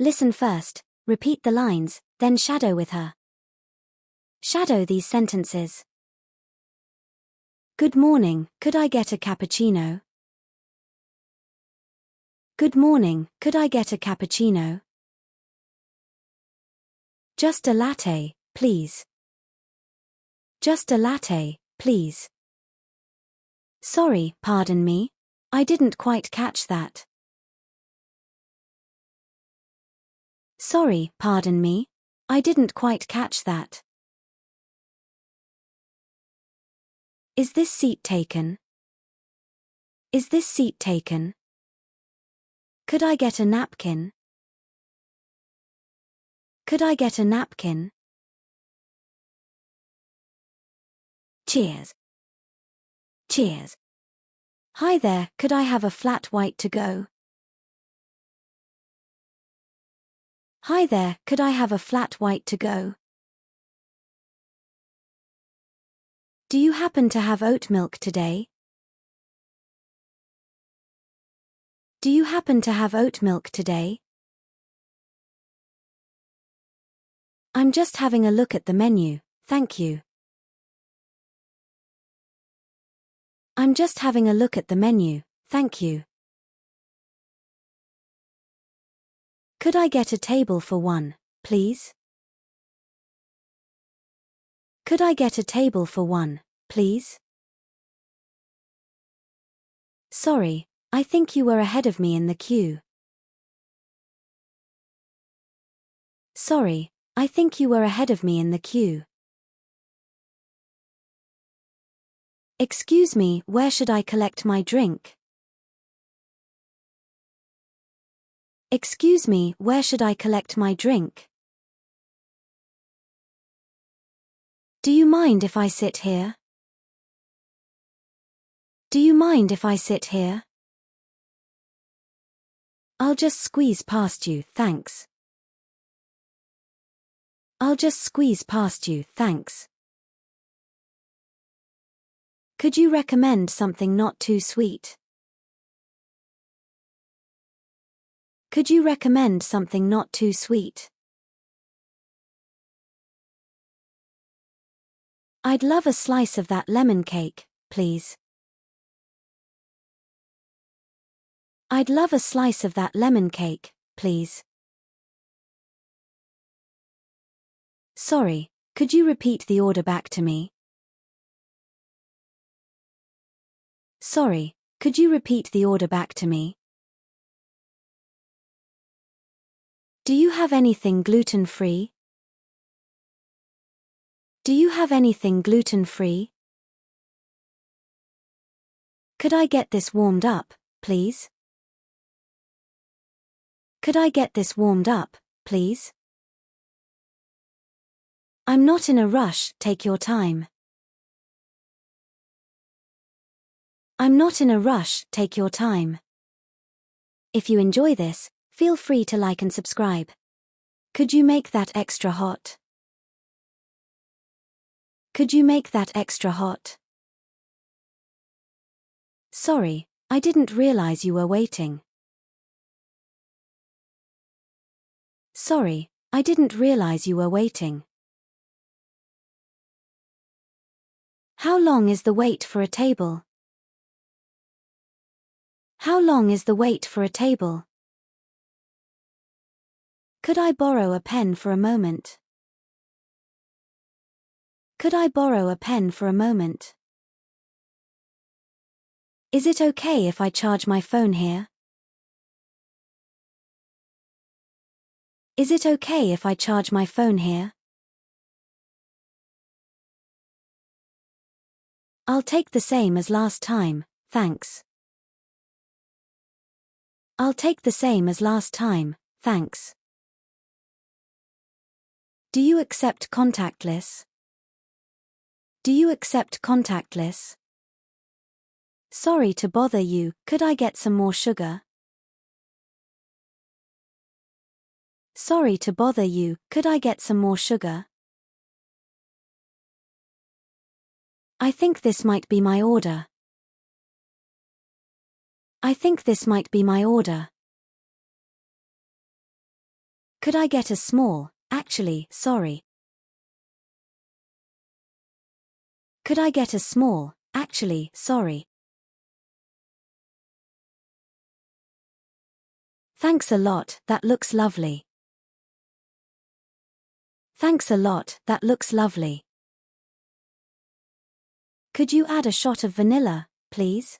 Listen first, repeat the lines, then shadow with her. Shadow these sentences. Good morning, could I get a cappuccino? Good morning, could I get a cappuccino? Just a latte, please. Just a latte, please. Sorry, pardon me. I didn't quite catch that. Sorry, pardon me. I didn't quite catch that. Is this seat taken? Is this seat taken? Could I get a napkin? Could I get a napkin? Cheers. Cheers. Hi there, could I have a flat white to go? Hi there, could I have a flat white to go? Do you happen to have oat milk today? Do you happen to have oat milk today? I'm just having a look at the menu, thank you. I'm just having a look at the menu, thank you. Could I get a table for one, please? Could I get a table for one, please? Sorry, I think you were ahead of me in the queue. Sorry, I think you were ahead of me in the queue. Excuse me, where should I collect my drink? Excuse me, where should I collect my drink? Do you mind if I sit here? Do you mind if I sit here? I'll just squeeze past you, thanks. I'll just squeeze past you, thanks. Could you recommend something not too sweet? Could you recommend something not too sweet? I'd love a slice of that lemon cake, please. I'd love a slice of that lemon cake, please. Sorry, could you repeat the order back to me? Sorry, could you repeat the order back to me? Do you have anything gluten-free? Do you have anything gluten-free? Could I get this warmed up, please? Could I get this warmed up, please? I'm not in a rush, take your time. I'm not in a rush, take your time. If you enjoy this, feel free to like and subscribe. Could you make that extra hot? Could you make that extra hot? Sorry, I didn't realize you were waiting. Sorry, I didn't realize you were waiting. How long is the wait for a table? How long is the wait for a table? Could I borrow a pen for a moment? Could I borrow a pen for a moment? Is it okay if I charge my phone here? Is it okay if I charge my phone here? I'll take the same as last time, thanks. I'll take the same as last time, thanks. Do you accept contactless? Do you accept contactless? Sorry to bother you, could I get some more sugar? Sorry to bother you, could I get some more sugar? I think this might be my order. I think this might be my order. Could I get a small, actually, sorry. Could I get a small, actually, sorry. Thanks a lot, that looks lovely. Thanks a lot, that looks lovely. Could you add a shot of vanilla, please?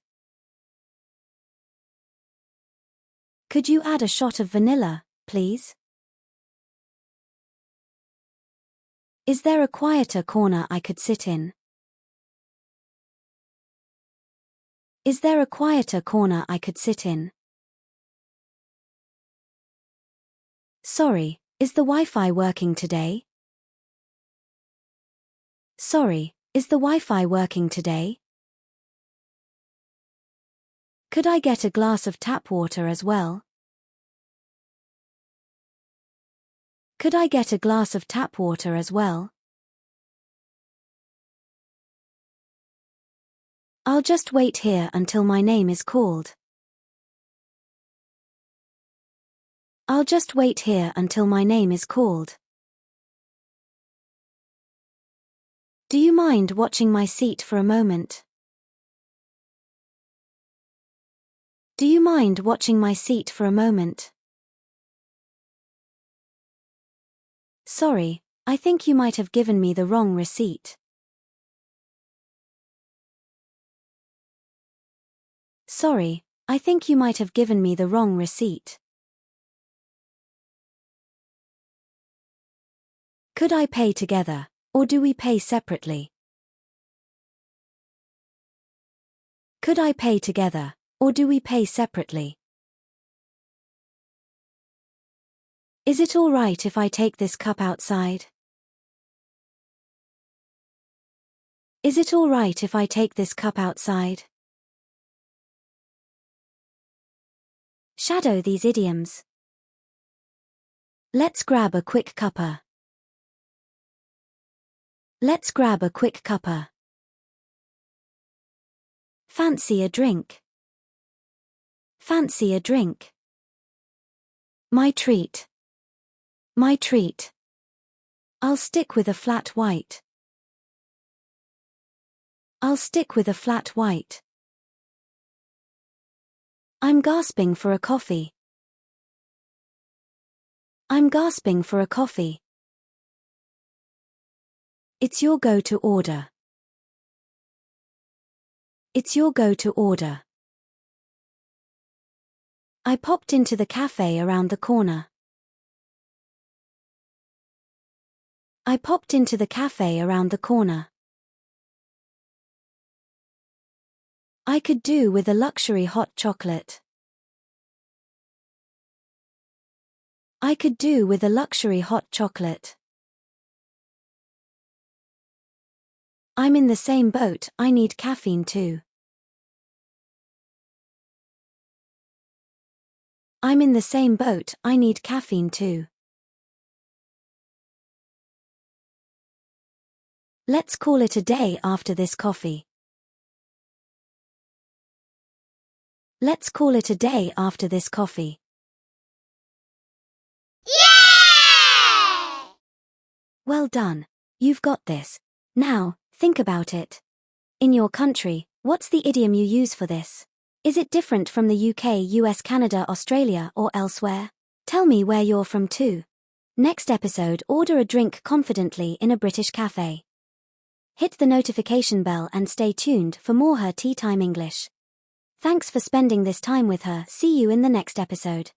Could you add a shot of vanilla, please? Is there a quieter corner I could sit in? Is there a quieter corner I could sit in? Sorry, is the Wi-Fi working today? Sorry, is the Wi-Fi working today? Could I get a glass of tap water as well? Could I get a glass of tap water as well? I'll just wait here until my name is called. I'll just wait here until my name is called. Do you mind watching my seat for a moment? Do you mind watching my seat for a moment? Sorry, I think you might have given me the wrong receipt. Sorry, I think you might have given me the wrong receipt. Could I pay together, or do we pay separately? Could I pay together, or do we pay separately? Is it all right if I take this cup outside? Is it all right if I take this cup outside? Shadow these idioms. Let's grab a quick cuppa. Let's grab a quick cuppa. Fancy a drink. Fancy a drink. My treat. My treat. I'll stick with a flat white. I'll stick with a flat white. I'm gasping for a coffee. I'm gasping for a coffee. It's your go-to order. It's your go-to order. I popped into the cafe around the corner. I popped into the cafe around the corner. I could do with a luxury hot chocolate. I could do with a luxury hot chocolate. I'm in the same boat, I need caffeine too. I'm in the same boat, I need caffeine too. Let's call it a day after this coffee. Let's call it a day after this coffee. Yeah! Well done. You've got this. Now, think about it. In your country, what's the idiom you use for this? Is it different from the UK, US, Canada, Australia, or elsewhere? Tell me where you're from too. Next episode, order a drink confidently in a British cafe. Hit the notification bell and stay tuned for more Her Tea Time English. Thanks for spending this time with her. See you in the next episode.